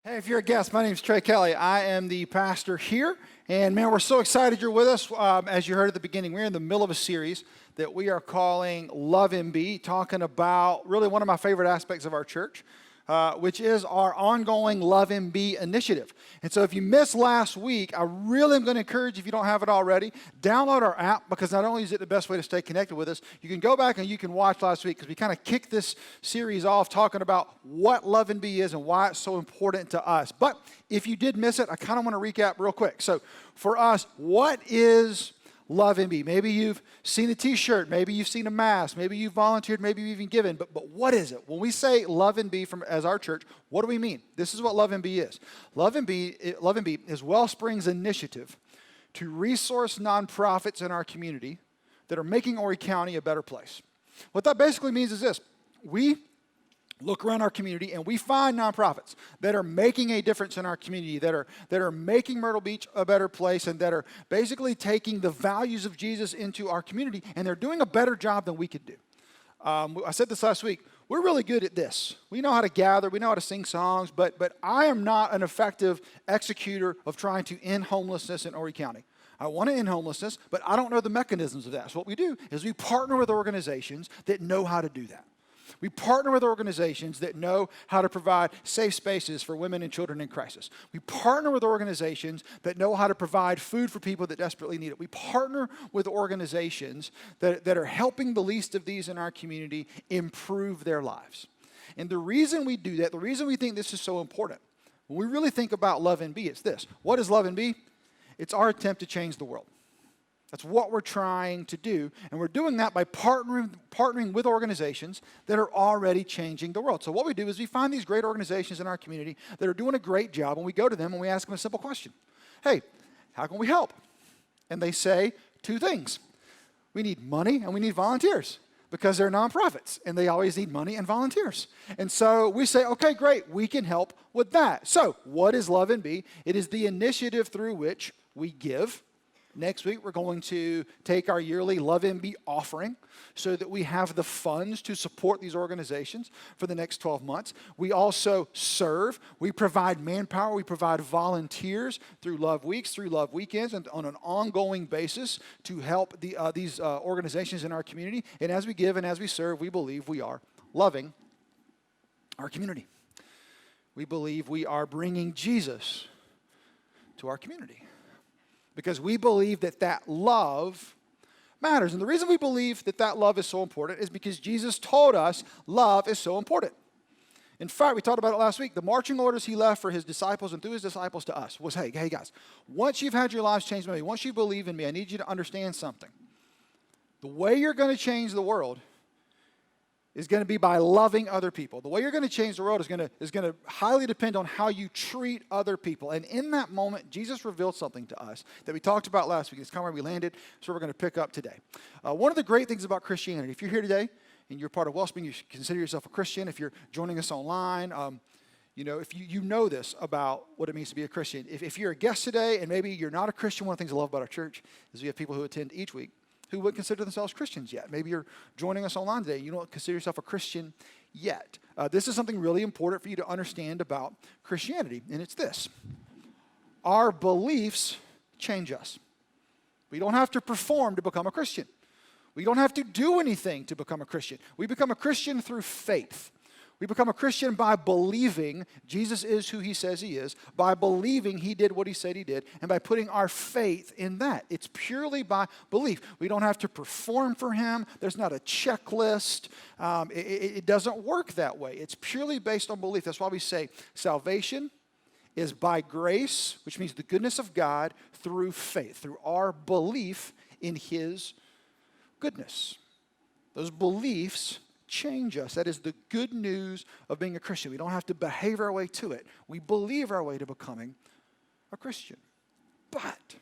Hey, if you're a guest, my name is Trey Kelly. I am the pastor here. And man, we're so excited you're with us. As you heard at the beginning, we're in the middle of a series that we are calling Love MB, talking about really one of my favorite aspects of our church, which is our ongoing Love MB initiative. And so if you missed last week, I really am going to encourage you, if you don't have it already, download our app, because not only is it the best way to stay connected with us, you can go back and you can watch last week, because we kind of kicked this series off talking about what Love MB is and why it's so important to us. But if you did miss it, I kind of want to recap real quick. So for us, what is Love MB? Maybe you've seen a t-shirt, maybe you've seen a mask, maybe you've volunteered, maybe you've even given, but what is it? When we say Love MB as our church, what do we mean? This is what Love MB is. Love MB is Wellspring's initiative to resource nonprofits in our community that are making Horry County a better place. What that basically means is this: we look around our community and we find nonprofits that are making a difference in our community, that are making Myrtle Beach a better place, and that are basically taking the values of Jesus into our community, and they're doing a better job than we could do. I said this last week. We're really good at this. We know how to gather, we know how to sing songs, but I am not an effective executor of trying to end homelessness in Horry County. I want to end homelessness, but I don't know the mechanisms of that. So what we do is we partner with organizations that know how to do that. We partner with organizations that know how to provide safe spaces for women and children in crisis. We partner with organizations that know how to provide food for people that desperately need it. We partner with organizations that are helping the least of these in our community improve their lives. And the reason we do that, the reason we think this is so important, when we really think about Love MB, it's this. What is Love MB? It's our attempt to change the world. That's what we're trying to do, and we're doing that by partnering with organizations that are already changing the world. So what we do is we find these great organizations in our community that are doing a great job, and we go to them and we ask them a simple question. Hey, how can we help? And they say two things. We need money and we need volunteers, because they're nonprofits, and they always need money and volunteers. And so we say, okay, great, we can help with that. So what is Love MB? It is the initiative through which we give. Next week, we're going to take our yearly Love MB offering so that we have the funds to support these organizations for the next 12 months. We also serve. We provide manpower. We provide volunteers through Love Weeks, through Love Weekends, and on an ongoing basis to help these organizations in our community. And as we give and as we serve, we believe we are loving our community. We believe we are bringing Jesus to our community, because we believe that love matters. And the reason we believe that love is so important is because Jesus told us love is so important. In fact, we talked about it last week. The marching orders he left for his disciples and through his disciples to us was, hey guys, once you've had your lives changed by me, once you believe in me, I need you to understand something. The way you're going to change the world is going to be by loving other people. The way you're going to change the world is going to highly depend on how you treat other people. And in that moment, Jesus revealed something to us that we talked about last week. It's kind of where we landed, so we're going to pick up today. One of the great things about Christianity, if you're here today and you're part of Wellspring, you consider yourself a Christian. If you're joining us online, if you know this about what it means to be a Christian. If you're a guest today and maybe you're not a Christian, one of the things I love about our church is we have people who attend each week who wouldn't consider themselves Christians yet. Maybe you're joining us online today. You don't consider yourself a Christian yet. This is something really important for you to understand about Christianity, and it's this. Our beliefs change us. We don't have to perform to become a Christian. We don't have to do anything to become a Christian. We become a Christian through faith. We become a Christian by believing Jesus is who he says he is, by believing he did what he said he did, and by putting our faith in that. It's purely by belief. We don't have to perform for him. There's not a checklist. It doesn't work that way. It's purely based on belief. That's why we say salvation is by grace, which means the goodness of God through faith, through our belief in his goodness. Those beliefs change us. That is the good news of being a Christian. We don't have to behave our way to it. We believe our way to becoming a Christian. But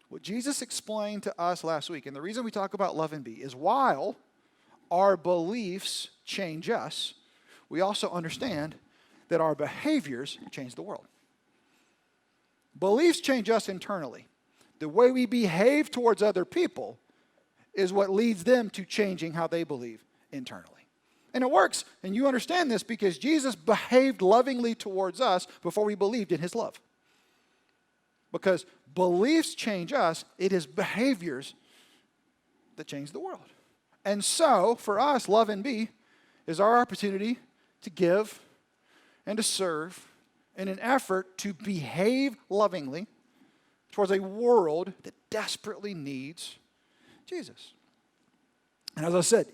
what Jesus explained to us last week, and the reason we talk about Love MB, is while our beliefs change us, we also understand that our behaviors change the world. Beliefs change us internally. The way we behave towards other people is what leads them to changing how they believe internally. And it works. And you understand this because Jesus behaved lovingly towards us before we believed in his love. Because beliefs change us, it is behaviors that change the world. And so, for us, Love and Be is our opportunity to give and to serve in an effort to behave lovingly towards a world that desperately needs Jesus. And as I said,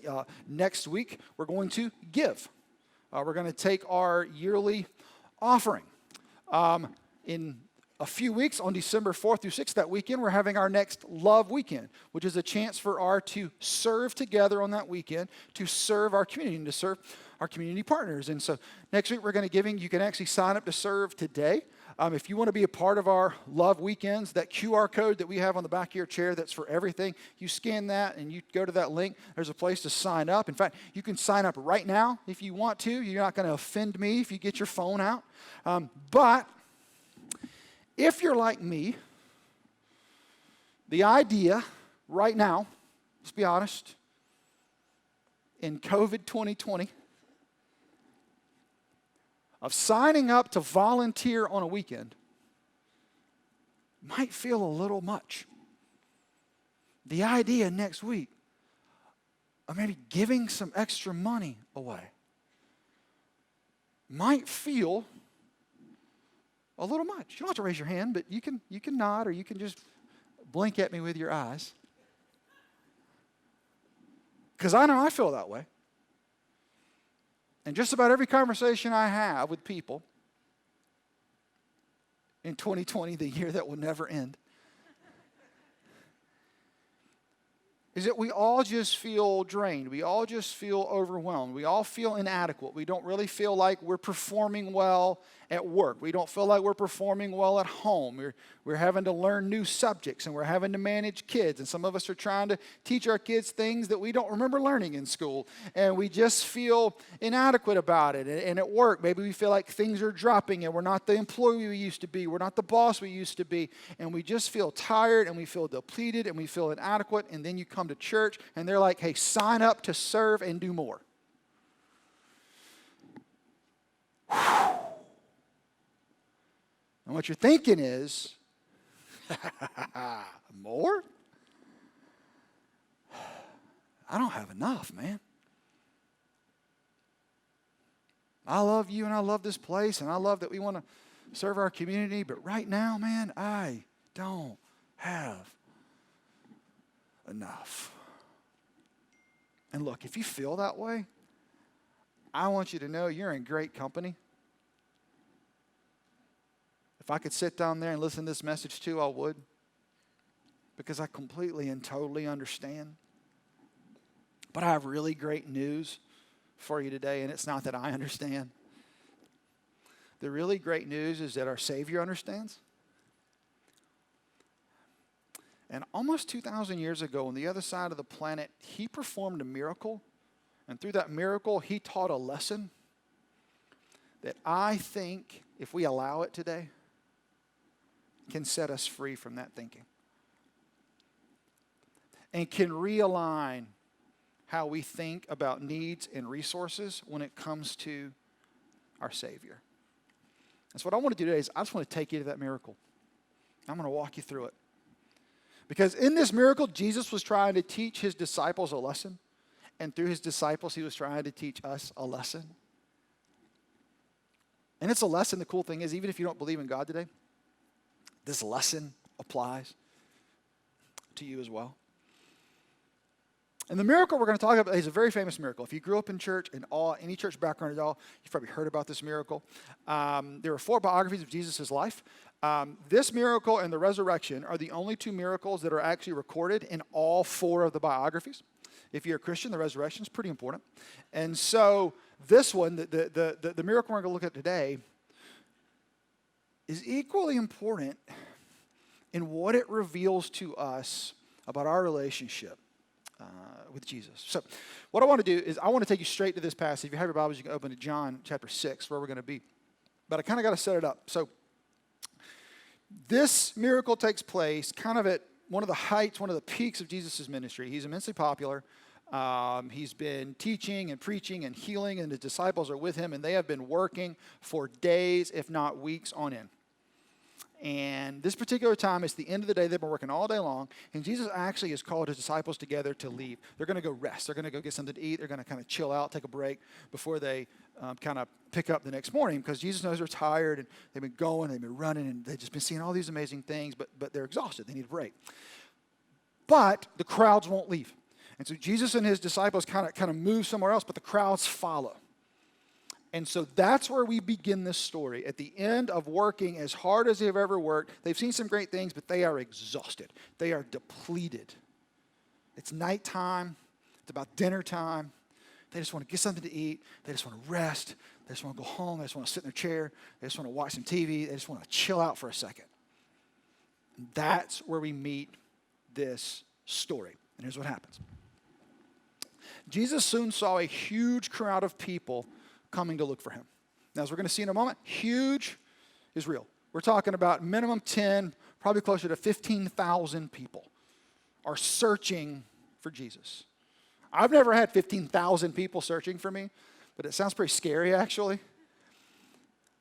next week we're going to give. We're going to take our yearly offering. In a few weeks, on December 4th through 6th, that weekend, we're having our next Love Weekend, which is a chance for our to serve together on that weekend, to serve our community and to serve our community partners. And so next week we're going to giving. You can actually sign up to serve today. If you want to be a part of our Love Weekends, that QR code that we have on the back of your chair, that's for everything. You scan that and you go to that link. There's a place to sign up. In fact, you can sign up right now if you want to. You're not going to offend me if you get your phone out. But if you're like me, the idea right now, let's be honest, in COVID 2020, of signing up to volunteer on a weekend might feel a little much. The idea next week of maybe giving some extra money away might feel a little much. You don't have to raise your hand, but you can nod or you can just blink at me with your eyes. Because I know I feel that way. And just about every conversation I have with people in 2020, the year that will never end, is that we all just feel drained. We all just feel overwhelmed. We all feel inadequate. We don't really feel like we're performing well at work. We don't feel like we're performing well at home. We're having to learn new subjects, and we're having to manage kids. And some of us are trying to teach our kids things that we don't remember learning in school. And we just feel inadequate about it. And at work, maybe we feel like things are dropping and we're not the employee we used to be. We're not the boss we used to be. And we just feel tired and we feel depleted and we feel inadequate. And then you come to church and they're like, hey, sign up to serve and do more. And what you're thinking is, more? I don't have enough, man. I love you and I love this place and I love that we want to serve our community, but right now, man, I don't have enough. And look, if you feel that way, I want you to know you're in great company. If I could sit down there and listen to this message too, I would. Because I completely and totally understand. But I have really great news for you today, and it's not that I understand. The really great news is that our Savior understands. And almost 2,000 years ago, on the other side of the planet, he performed a miracle. And through that miracle, he taught a lesson that I think, if we allow it today, can set us free from that thinking. And can realign how we think about needs and resources when it comes to our Savior. And so what I want to do today is I just want to take you to that miracle. I'm going to walk you through it. Because in this miracle, Jesus was trying to teach his disciples a lesson. And through his disciples, he was trying to teach us a lesson. And it's a lesson. The cool thing is, even if you don't believe in God today, this lesson applies to you as well. And the miracle we're going to talk about is a very famous miracle. If you grew up in church, in any church background at all, you've probably heard about this miracle. There are 4 biographies of Jesus' life. This miracle and the resurrection are the only 2 miracles that are actually recorded in all 4 of the biographies. If you're a Christian, the resurrection is pretty important. And so this one, the miracle we're going to look at today, is equally important in what it reveals to us about our relationship with Jesus. So what I want to do is I want to take you straight to this passage. If you have your Bibles, you can open to John chapter 6, where we're going to be. But I kind of got to set it up. So this miracle takes place kind of at one of the heights, one of the peaks of Jesus' ministry. He's immensely popular. He's been teaching and preaching and healing, and his disciples are with him, and they have been working for days, if not weeks on end. And this particular time, it's the end of the day. They've been working all day long. And Jesus actually has called his disciples together to leave. They're going to go rest. They're going to go get something to eat. They're going to kind of chill out, take a break before they kind of pick up the next morning, because Jesus knows they're tired and they've been going, they've been running, and they've just been seeing all these amazing things, but they're exhausted. They need a break. But the crowds won't leave. And so Jesus and his disciples kind of move somewhere else, but the crowds follow. And so that's where we begin this story. At the end of working as hard as they've ever worked, they've seen some great things, but they are exhausted. They are depleted. It's nighttime. It's about dinner time. They just want to get something to eat. They just want to rest. They just want to go home. They just want to sit in their chair. They just want to watch some TV. They just want to chill out for a second. And that's where we meet this story. And here's what happens. Jesus soon saw a huge crowd of people coming to look for him. Now, as we're going to see in a moment, huge is real. We're talking about minimum 10, probably closer to 15,000 people are searching for Jesus. I've never had 15,000 people searching for me, but it sounds pretty scary, actually.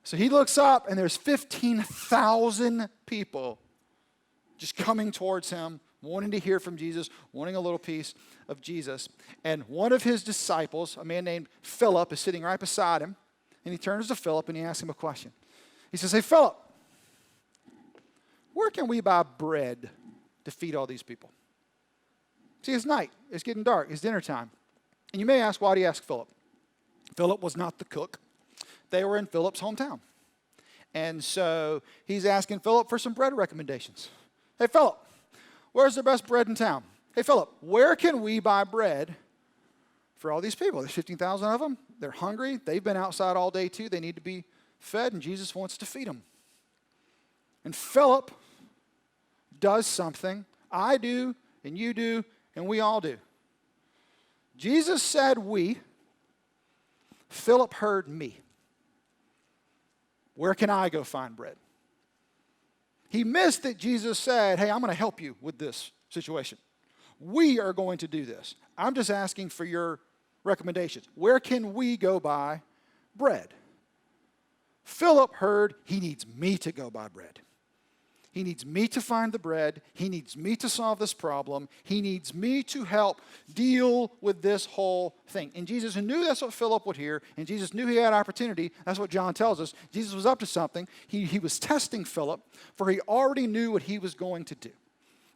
So he looks up, and there's 15,000 people just coming towards him, wanting to hear from Jesus, wanting a little piece of Jesus. And one of his disciples, a man named Philip, is sitting right beside him. And he turns to Philip and he asks him a question. He says, "Hey, Philip, where can we buy bread to feed all these people?" See, it's night. It's getting dark. It's dinner time. And you may ask, why do you ask Philip? Philip was not the cook. They were in Philip's hometown. And so he's asking Philip for some bread recommendations. "Hey, Philip, where's the best bread in town? Hey, Philip, where can we buy bread for all these people?" There's 15,000 of them. They're hungry. They've been outside all day too. They need to be fed, and Jesus wants to feed them. And Philip does something I do, and you do, and we all do. Jesus said we. Philip heard me. Where can I go find bread? He missed that Jesus said, "Hey, I'm going to help you with this situation. We are going to do this. I'm just asking for your recommendations. Where can we go buy bread?" Philip heard he needs me to go buy bread. He needs me to find the bread. He needs me to solve this problem. He needs me to help deal with this whole thing. And Jesus knew that's what Philip would hear, and Jesus knew he had opportunity. That's what John tells us. Jesus was up to something. He was testing Philip, for he already knew what he was going to do.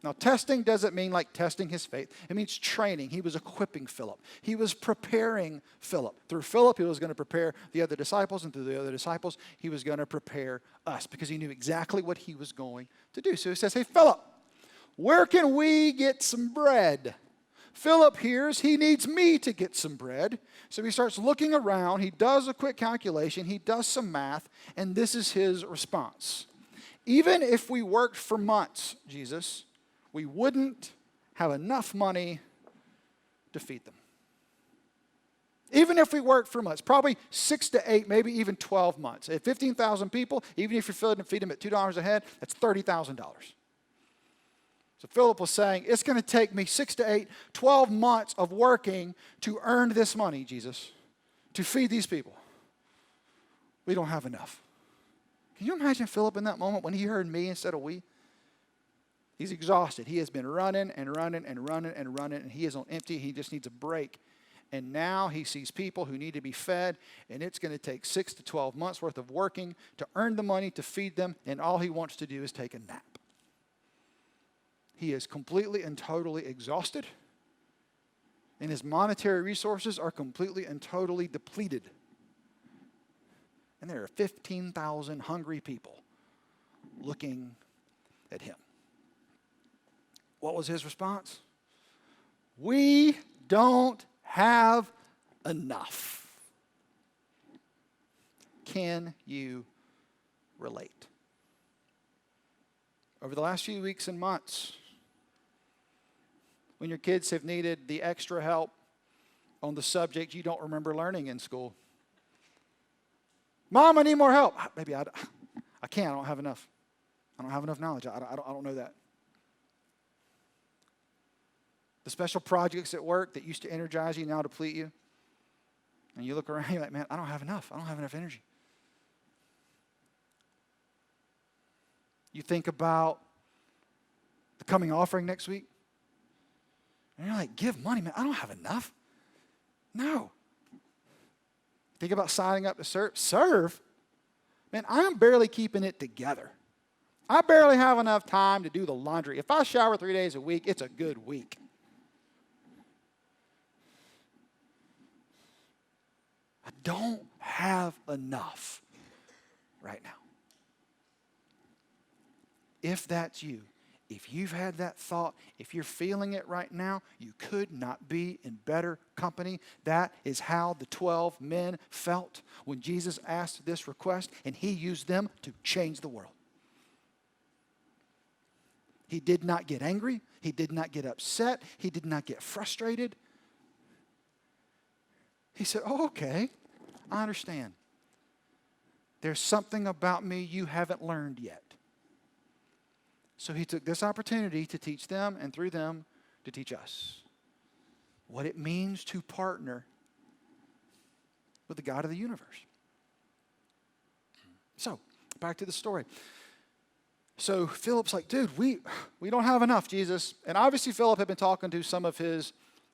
Now, testing doesn't mean like testing his faith. It means training. He was equipping Philip. He was preparing Philip. Through Philip, he was going to prepare the other disciples, and through the other disciples, he was going to prepare us, because he knew exactly what he was going to do. So he says, "Hey, Philip, where can we get some bread?" Philip hears he needs me to get some bread. So he starts looking around. He does a quick calculation. He does some math, and this is his response. "Even if we worked for months, Jesus, we wouldn't have enough money to feed them." Even if we worked for months, probably 6 to 8, maybe even 12 months. At 15,000 people, even if you feed them at $2 a head, that's $30,000. So Philip was saying, it's going to take me 6 to 8, 12 months of working to earn this money, Jesus, to feed these people. We don't have enough. Can you imagine Philip in that moment when he heard me instead of we? He's exhausted. He has been running and running and running and running, and he is on empty. He just needs a break. And now he sees people who need to be fed, and it's going to take 6 to 12 months worth of working to earn the money to feed them, and all he wants to do is take a nap. He is completely and totally exhausted, and his monetary resources are completely and totally depleted. And there are 15,000 hungry people looking at him. What was his response? "We don't have enough." Can you relate? Over the last few weeks and months, when your kids have needed the extra help on the subject you don't remember learning in school. "Mom, I need more help." "Baby, I can't. I don't have enough. I don't have enough knowledge. I don't know that." The special projects at work that used to energize you now deplete you. And you look around, you're like, man, I don't have enough. I don't have enough energy. You think about the coming offering next week. And you're like, give money, man. I don't have enough. No. Think about signing up to serve. Serve? Man, I'm barely keeping it together. I barely have enough time to do the laundry. If I shower 3 days a week, it's a good week. I don't have enough right now. If that's you, if you've had that thought, if you're feeling it right now, you could not be in better company. That is how the 12 men felt when Jesus asked this request, and he used them to change the world. He did not get angry. He did not get upset. He did not get frustrated. He said, oh, okay, I understand. There's something about me you haven't learned yet. So he took this opportunity to teach them, and through them, to teach us what it means to partner with the God of the universe. So, back to the story. So Philip's like, dude, we don't have enough, Jesus. And obviously Philip had been talking to some of his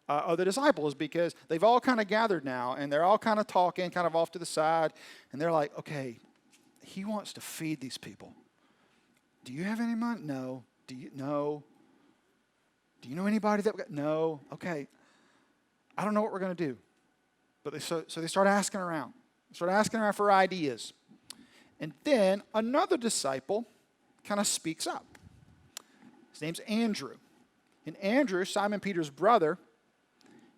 other disciples, because they've all kind of gathered now, and they're all kind of talking, kind of off to the side. And they're like, okay, he wants to feed these people. Do you have any money? No. Do you know? Do you know anybody that? No. Okay. I don't know what we're going to do. But so they start asking around. Start asking around for ideas. And then another disciple kind of speaks up. His name's Andrew. And Andrew, Simon Peter's brother,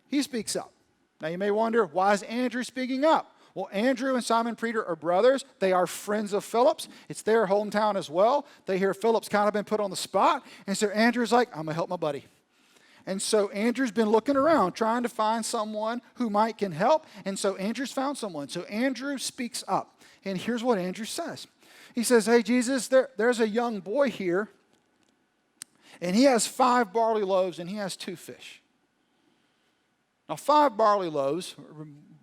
he speaks up. Now you may wonder, why is Andrew speaking up? Well, Andrew and Simon Peter are brothers. They are friends of Philip's. It's their hometown as well. They hear Philip's kind of been put on the spot. And so Andrew's like, I'm going to help my buddy. And so Andrew's been looking around, trying to find someone who can help. And so Andrew's found someone. So Andrew speaks up. And here's what Andrew says. He says, hey, Jesus, there's a young boy here. And he has 5 barley loaves and he has 2 fish. Now, 5 barley loaves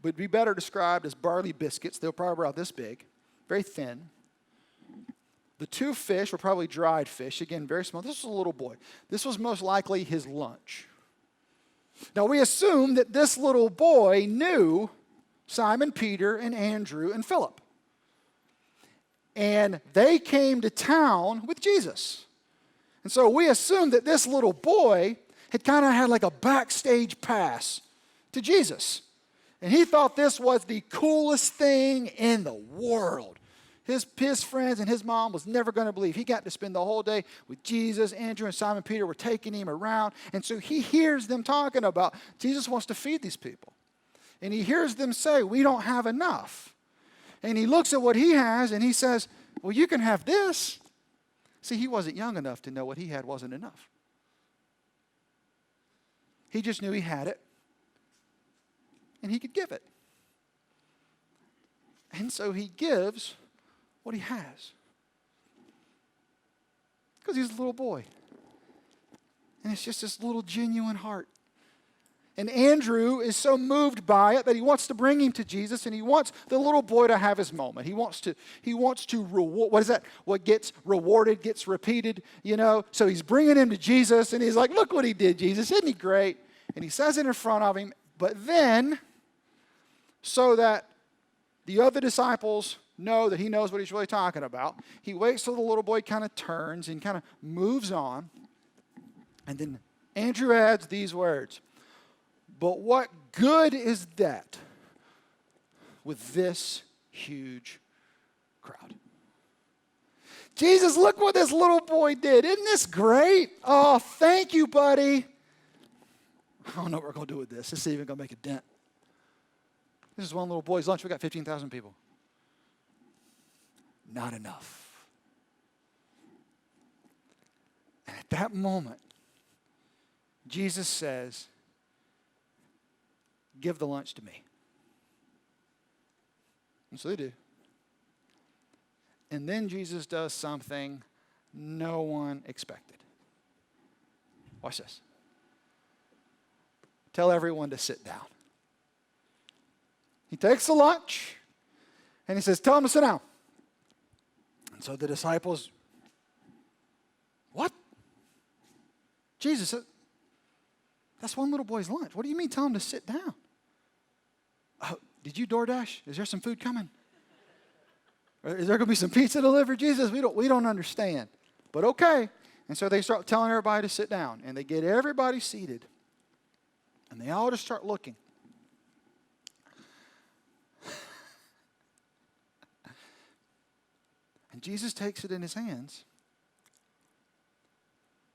would be better described as barley biscuits. They were probably about this big, very thin. The 2 fish were probably dried fish, again, very small. This was a little boy. This was most likely his lunch. Now, we assume that this little boy knew Simon Peter and Andrew and Philip. And they came to town with Jesus. And so we assume that this little boy had kind of had like a backstage pass to Jesus. And he thought this was the coolest thing in the world. His friends and his mom was never going to believe. He got to spend the whole day with Jesus. Andrew and Simon Peter were taking him around. And so he hears them talking about Jesus wants to feed these people. And he hears them say, we don't have enough. And he looks at what he has and he says, well, you can have this. See, he wasn't young enough to know what he had wasn't enough. He just knew he had it. And he could give it. And so he gives what he has. Because he's a little boy. And it's just this little genuine heart. And Andrew is so moved by it that he wants to bring him to Jesus, and he wants the little boy to have his moment. He wants to reward. What is that? What gets rewarded gets repeated, you know? So he's bringing him to Jesus, and he's like, look what he did, Jesus. Isn't he great? And he says it in front of him. But then, so that the other disciples know that he knows what he's really talking about, he waits till the little boy kind of turns and kind of moves on. And then Andrew adds these words. But what good is that with this huge crowd? Jesus, look what this little boy did. Isn't this great? Oh, thank you, buddy. I don't know what we're going to do with this. This is even going to make a dent. This is one little boy's lunch. We got 15,000 people. Not enough. And at that moment, Jesus says, give the lunch to me. And so they do. And then Jesus does something no one expected. Watch this. tell everyone to sit down. He takes the lunch, and he says, tell them to sit down. And so the disciples, what? Jesus said, that's one little boy's lunch. What do you mean tell him to sit down? Oh, did you DoorDash? Is there some food coming? Or is there going to be some pizza delivered? Jesus, we don't understand. But okay. And so they start telling everybody to sit down. And they get everybody seated. And they all just start looking. And Jesus takes it in his hands.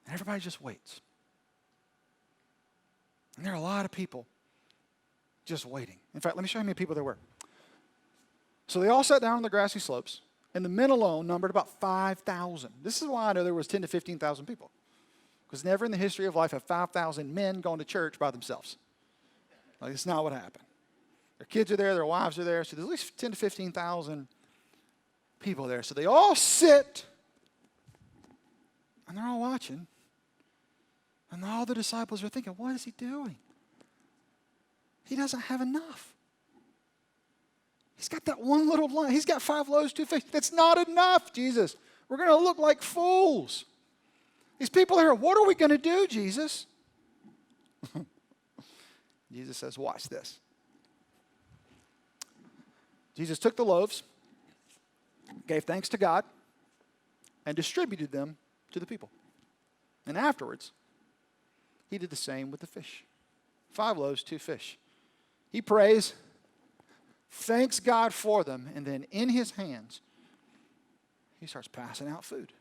And everybody just waits. And there are a lot of people just waiting. In fact, let me show you how many people there were. So they all sat down on the grassy slopes, and the men alone numbered about 5,000. This is why I know there was 10 to 15,000 people. Because never in the history of life have 5,000 men gone to church by themselves. Like, it's not what happened. Their kids are there, their wives are there, so there's at least 10 to 15,000 people there. So they all sit, and they're all watching. And all the disciples are thinking, what is he doing? He doesn't have enough. He's got that one little lunch. He's got 5 loaves, 2 fish. That's not enough, Jesus. We're going to look like fools. These people are here. What are we going to do, Jesus? Jesus says, watch this. Jesus took the loaves, gave thanks to God, and distributed them to the people. And afterwards, he did the same with the fish. 5 loaves, 2 fish. He prays, thanks God for them, and then in his hands, he starts passing out food.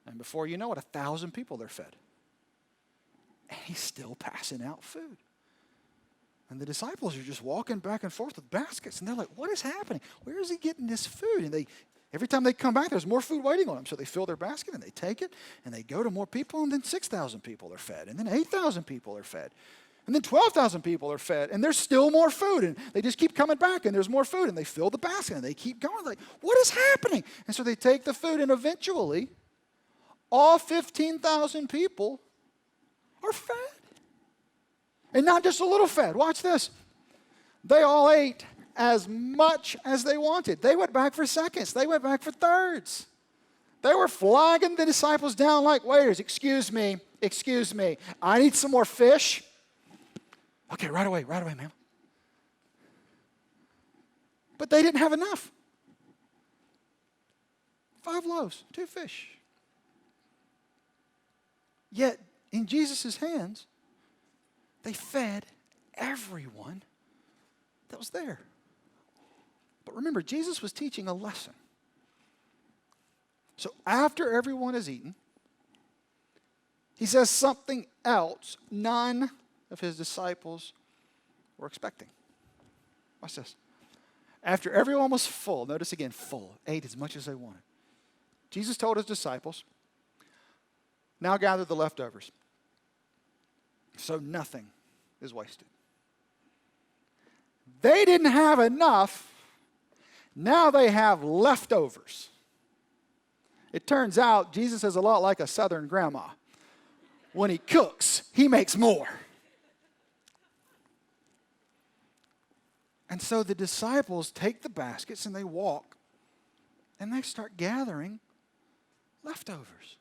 And before you know it, 1,000 people are fed. And he's still passing out food. And the disciples are just walking back and forth with baskets, and they're like, what is happening? Where is he getting this food? And every time they come back, there's more food waiting on them. So they fill their basket, and they take it, and they go to more people, and then 6,000 people are fed, and then 8,000 people are fed. And then 12,000 people are fed, and there's still more food. And they just keep coming back, and there's more food. And they fill the basket, and they keep going. Like, what is happening? And so they take the food, and eventually, all 15,000 people are fed. And not just a little fed. Watch this. They all ate as much as they wanted. They went back for seconds. They went back for thirds. They were flagging the disciples down like waiters. Excuse me. I need some more fish. Okay, right away, ma'am. But they didn't have enough. 5 loaves, 2 fish. Yet, in Jesus' hands, they fed everyone that was there. But remember, Jesus was teaching a lesson. So after everyone has eaten, he says something else none of his disciples were expecting. Watch this. After everyone was full, notice again, full, ate as much as they wanted. Jesus told his disciples, now gather the leftovers, so nothing is wasted. They didn't have enough, now they have leftovers. It turns out Jesus is a lot like a Southern grandma. When he cooks, he makes more. And so the disciples take the baskets and they walk and they start gathering leftovers.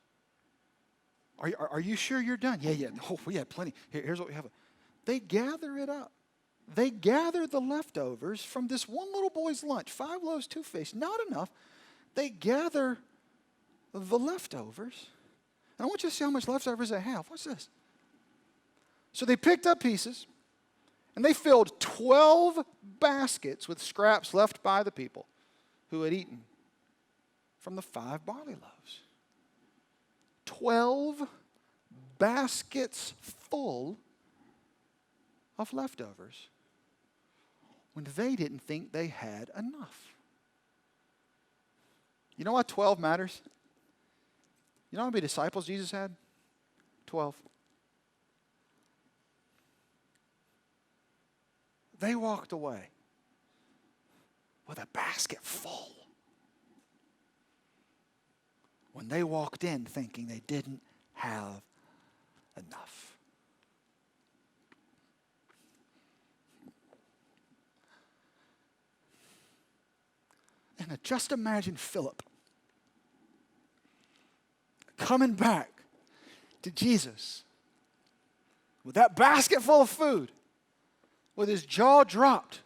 Are you sure you're done? Yeah. Oh, we had plenty. Here's what we have. They gather it up. They gather the leftovers from this one little boy's lunch. 5 loaves, 2 fish. Not enough. They gather the leftovers. And I want you to see how much leftovers they have. What's this? So they picked up pieces. And they filled 12 baskets with scraps left by the people who had eaten from the 5 barley loaves. 12 baskets full of leftovers when they didn't think they had enough. You know why 12 matters? You know how many disciples Jesus had? 12. They walked away with a basket full when they walked in thinking they didn't have enough. Now just imagine Philip coming back to Jesus with that basket full of food, with his jaw dropped,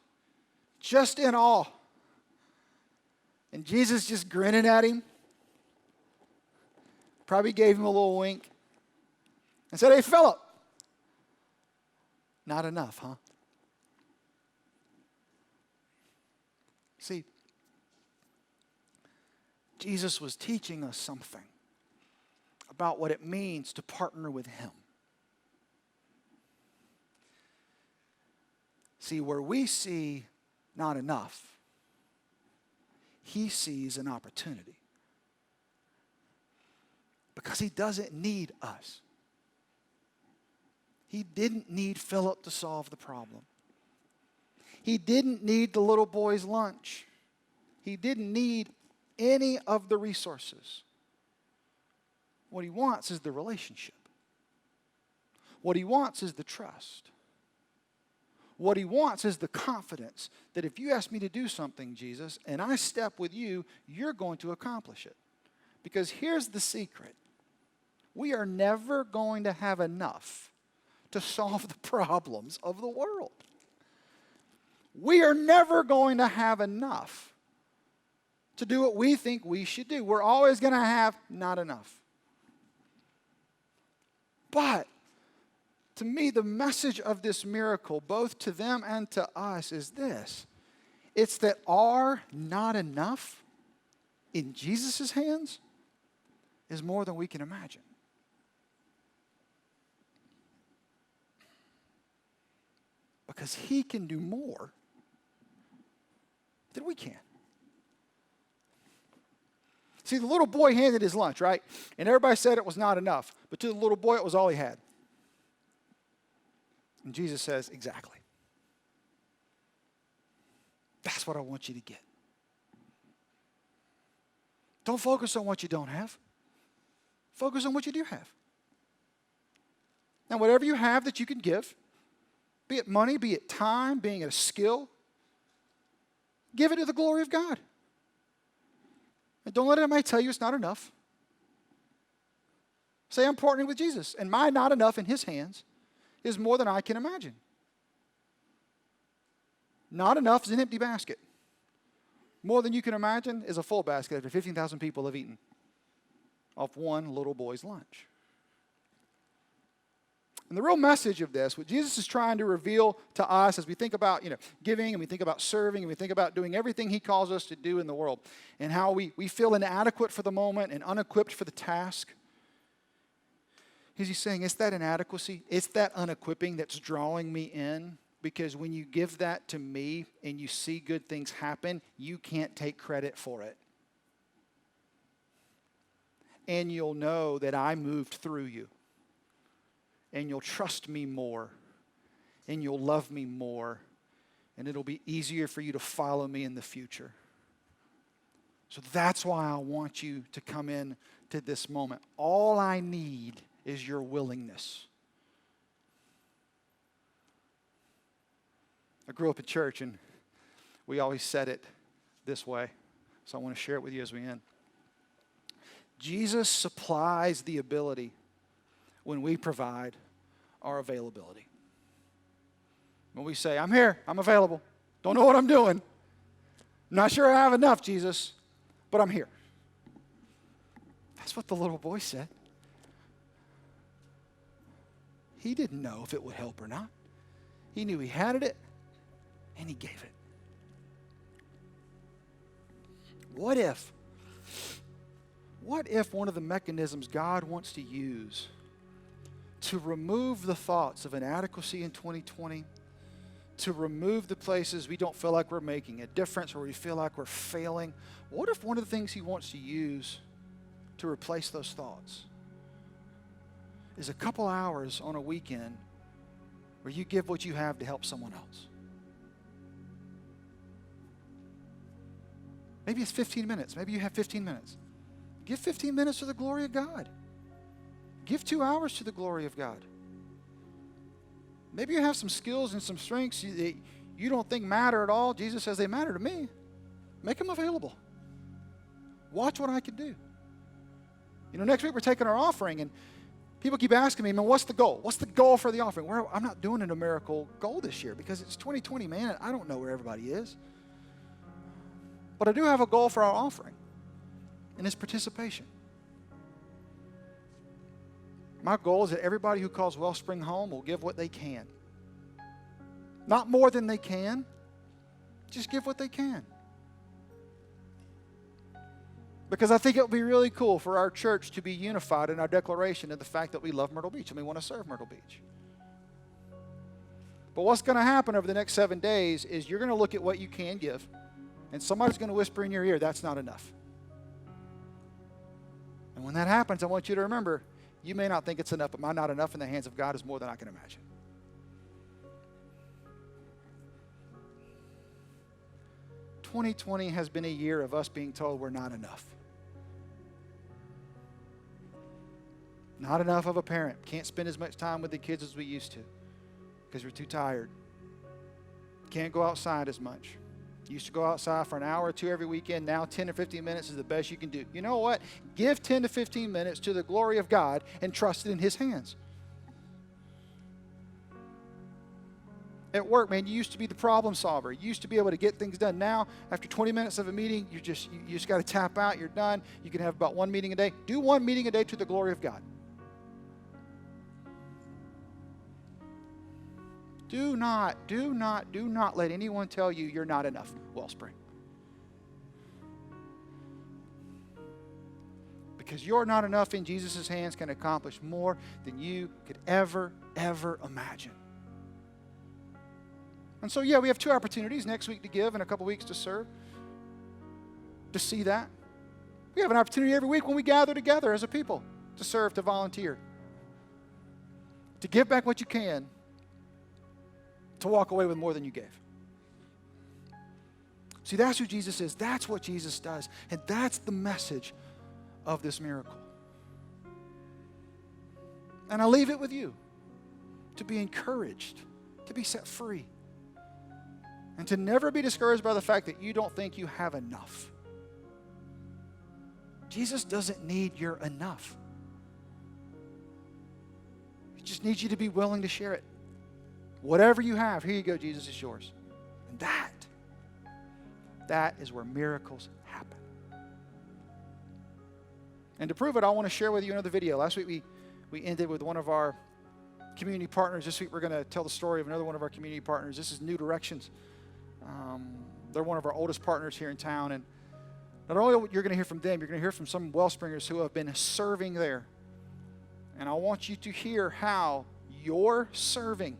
just in awe. And Jesus just grinning at him, probably gave him a little wink, and said, "Hey, Philip, not enough, huh?" See, Jesus was teaching us something about what it means to partner with him. See, where we see not enough, he sees an opportunity. Because he doesn't need us. He didn't need Philip to solve the problem. He didn't need the little boy's lunch. He didn't need any of the resources. What he wants is the relationship. What he wants is the trust. What he wants is the confidence that if you ask me to do something, Jesus, and I step with you, you're going to accomplish it. Because here's the secret. We are never going to have enough to solve the problems of the world. We are never going to have enough to do what we think we should do. We're always going to have not enough. But to me, the message of this miracle, both to them and to us, is this. It's that our not enough in Jesus' hands is more than we can imagine. Because he can do more than we can. See, the little boy handed his lunch, right? And everybody said it was not enough. But to the little boy, it was all he had. And Jesus says, exactly. That's what I want you to get. Don't focus on what you don't have. Focus on what you do have. Now, whatever you have that you can give, be it money, be it time, being a skill, give it to the glory of God. And don't let anybody tell you it's not enough. Say, I'm partnering with Jesus, and my not enough in his hands is more than I can imagine. Not enough is an empty basket. More than you can imagine is a full basket after 15,000 people have eaten off one little boy's lunch. And the real message of this, what Jesus is trying to reveal to us as we think about, giving and we think about serving and we think about doing everything he calls us to do in the world and how we feel inadequate for the moment and unequipped for the task. He's saying it's that inadequacy, it's that unequipping that's drawing me in, because when you give that to me and you see good things happen, you can't take credit for it. And you'll know that I moved through you. And you'll trust me more, and you'll love me more, and it'll be easier for you to follow me in the future. So that's why I want you to come in to this moment. All I need is your willingness. I grew up in church, and we always said it this way, so I want to share it with you as we end. Jesus supplies the ability when we provide our availability. When we say, I'm here, I'm available, don't know what I'm doing, I'm not sure I have enough, Jesus, but I'm here. That's what the little boy said. He didn't know if it would help or not. He knew he had it, and he gave it. What if one of the mechanisms God wants to use to remove the thoughts of inadequacy in 2020, to remove the places we don't feel like we're making a difference or we feel like we're failing, what if one of the things he wants to use to replace those thoughts is a couple hours on a weekend where you give what you have to help someone else? Maybe it's 15 minutes. Maybe you have 15 minutes. Give 15 minutes to the glory of God. Give 2 hours to the glory of God. Maybe you have some skills and some strengths that you don't think matter at all. Jesus says they matter to me. Make them available. Watch what I can do. Next week we're taking our offering, and people keep asking me, man, what's the goal? What's the goal for the offering? Well, I'm not doing a numerical goal this year because it's 2020, man, and I don't know where everybody is. But I do have a goal for our offering, and it's participation. My goal is that everybody who calls Wellspring home will give what they can. Not more than they can, just give what they can. Because I think it would be really cool for our church to be unified in our declaration of the fact that we love Myrtle Beach and we want to serve Myrtle Beach. But what's going to happen over the next 7 days is you're going to look at what you can give, and somebody's going to whisper in your ear, that's not enough. And when that happens, I want you to remember, you may not think it's enough, but my not enough in the hands of God is more than I can imagine. "2020 has been a year of us being told we're not enough. Not enough of a parent. Can't spend as much time with the kids as we used to because we're too tired. Can't go outside as much. Used to go outside for an hour or two every weekend. Now 10 or 15 minutes is the best you can do. You know what? Give 10 to 15 minutes to the glory of God and trust it in His hands. At work, man, you used to be the problem solver. You used to be able to get things done. Now, after 20 minutes of a meeting, you just got to tap out. You're done. You can have about one meeting a day. Do one meeting a day to the glory of God. Do not let anyone tell you you're not enough, Wellspring. Because you're not enough in Jesus' hands can accomplish more than you could ever imagine. And so, we have 2 opportunities next week to give and a couple weeks to serve, to see that. We have an opportunity every week when we gather together as a people to serve, to volunteer, to give back what you can, to walk away with more than you gave. See, that's who Jesus is. That's what Jesus does. And that's the message of this miracle. And I leave it with you to be encouraged, to be set free, and to never be discouraged by the fact that you don't think you have enough. Jesus doesn't need your enough. He just needs you to be willing to share it. Whatever you have, here you go, Jesus, is yours. And that is where miracles happen. And to prove it, I want to share with you another video. Last week we ended with one of our community partners. This week we're going to tell the story of another one of our community partners. This is New Directions. They're one of our oldest partners here in town. And not only you're going to hear from them, you're going to hear from some Wellspringers who have been serving there. And I want you to hear how your serving,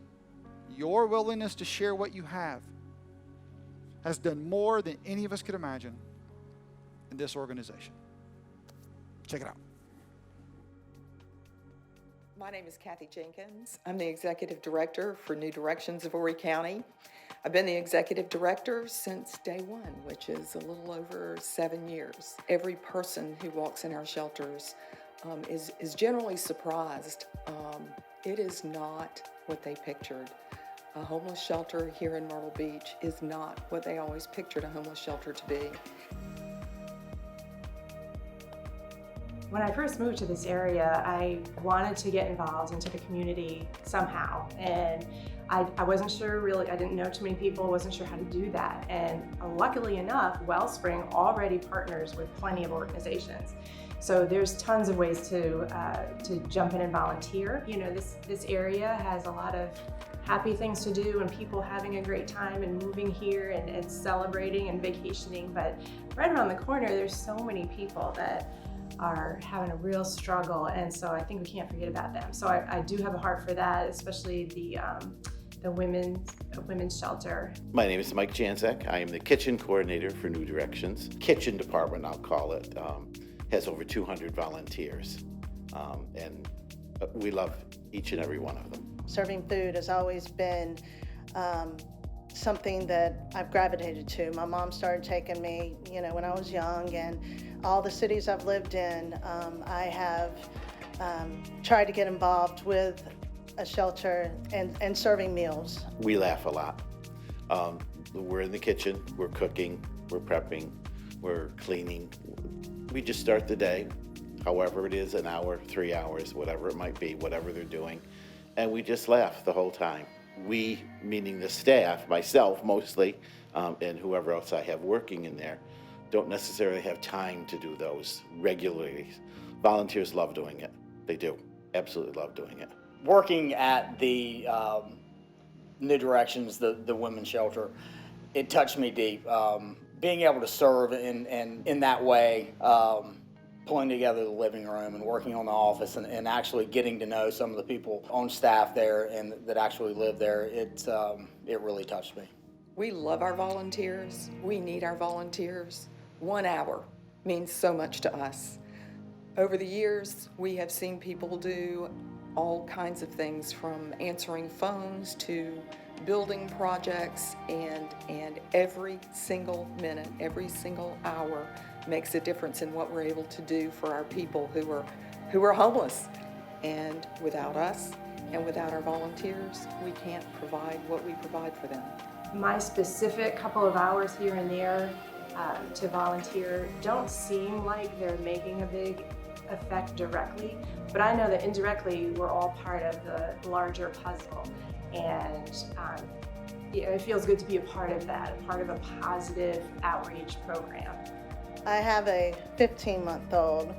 your willingness to share what you have, has done more than any of us could imagine in this organization. Check it out. My name is Kathy Jenkins. I'm the Executive Director for New Directions of Horry County. I've been the Executive Director since day one, which is a little over 7 years. Every person who walks in our shelters is generally surprised. It is not what they pictured. A homeless shelter here in Myrtle Beach is not what they always pictured a homeless shelter to be. When I first moved to this area, I wanted to get involved into the community somehow, and I wasn't sure really, I didn't know too many people, wasn't sure how to do that, and luckily enough, Wellspring already partners with plenty of organizations. So there's tons of ways to jump in and volunteer. You know, this area has a lot of happy things to do and people having a great time and moving here and celebrating and vacationing, but right around the corner, there's so many people that are having a real struggle, and so I think we can't forget about them. So I do have a heart for that, especially the women's shelter. My name is Mike Janczak. I am the kitchen coordinator for New Directions. Kitchen department, I'll call it, has over 200 volunteers, and we love each and every one of them. Serving food has always been something that I've gravitated to. My mom started taking me, when I was young, and all the cities I've lived in, I have tried to get involved with a shelter and serving meals. We laugh a lot. We're in the kitchen, we're cooking, we're prepping, we're cleaning. We just start the day, however it is, an hour, 3 hours, whatever it might be, whatever they're doing, and we just laugh the whole time. We, meaning the staff, myself mostly, and whoever else I have working in there, don't necessarily have time to do those regularly. Volunteers love doing it. They do. Absolutely love doing it. Working at the New Directions, the women's shelter, it touched me deep. Being able to serve in that way, pulling together the living room and working on the office and actually getting to know some of the people on staff there and that actually live there, it really touched me. We love our volunteers. We need our volunteers. 1 hour means so much to us. Over the years, we have seen people do all kinds of things, from answering phones to building projects, and every single minute, every single hour makes a difference in what we're able to do for our people who are homeless. And without us and without our volunteers, we can't provide what we provide for them. My specific couple of hours here and there to volunteer don't seem like they're making a big effect directly, but I know that indirectly we're all part of the larger puzzle, and it feels good to be a part of that, a part of a positive outreach program. I have a 15-month-old,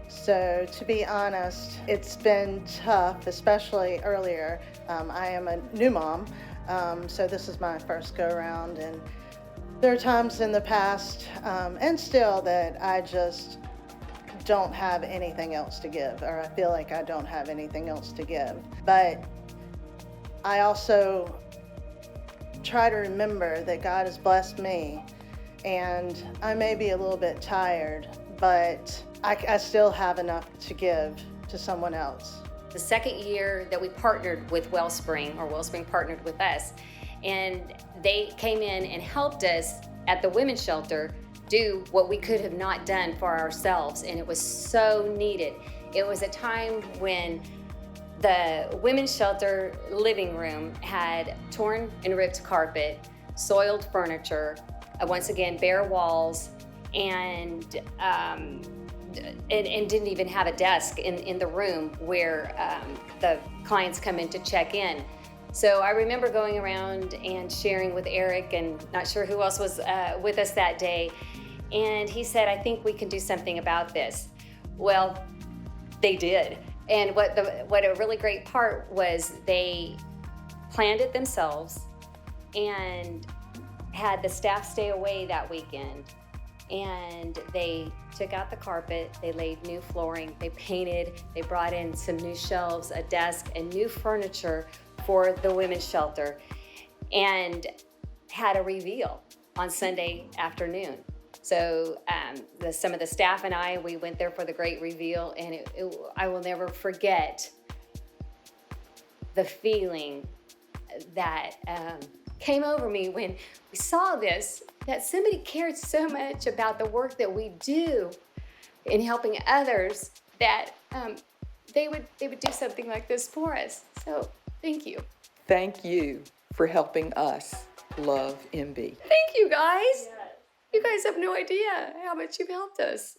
so to be honest, it's been tough, especially earlier. I am a new mom, so this is my first go-around, and there are times in the past, and still, that I just don't have anything else to give, or I feel like I don't have anything else to give. But I also try to remember that God has blessed me, and I may be a little bit tired, but I still have enough to give to someone else. The second year that we partnered with Wellspring, or Wellspring partnered with us, and they came in and helped us at the women's shelter do what we could have not done for ourselves, and it was so needed. It was a time when the women's shelter living room had torn and ripped carpet, soiled furniture, once again bare walls, and didn't even have a desk in the room where the clients come in to check in. So I remember going around and sharing with Eric, and not sure who else was with us that day, and he said, I think we can do something about this. Well, they did. And what a really great part was, they planned it themselves and had the staff stay away that weekend. And they took out the carpet, they laid new flooring, they painted, they brought in some new shelves, a desk, and new furniture for the women's shelter, and had a reveal on Sunday afternoon. So some of the staff and I, we went there for the great reveal, and I will never forget the feeling that came over me when we saw this, that somebody cared so much about the work that we do in helping others, that they would do something like this for us. So thank you. Thank you for helping us love MB. Thank you, guys. You guys have no idea how much you've helped us.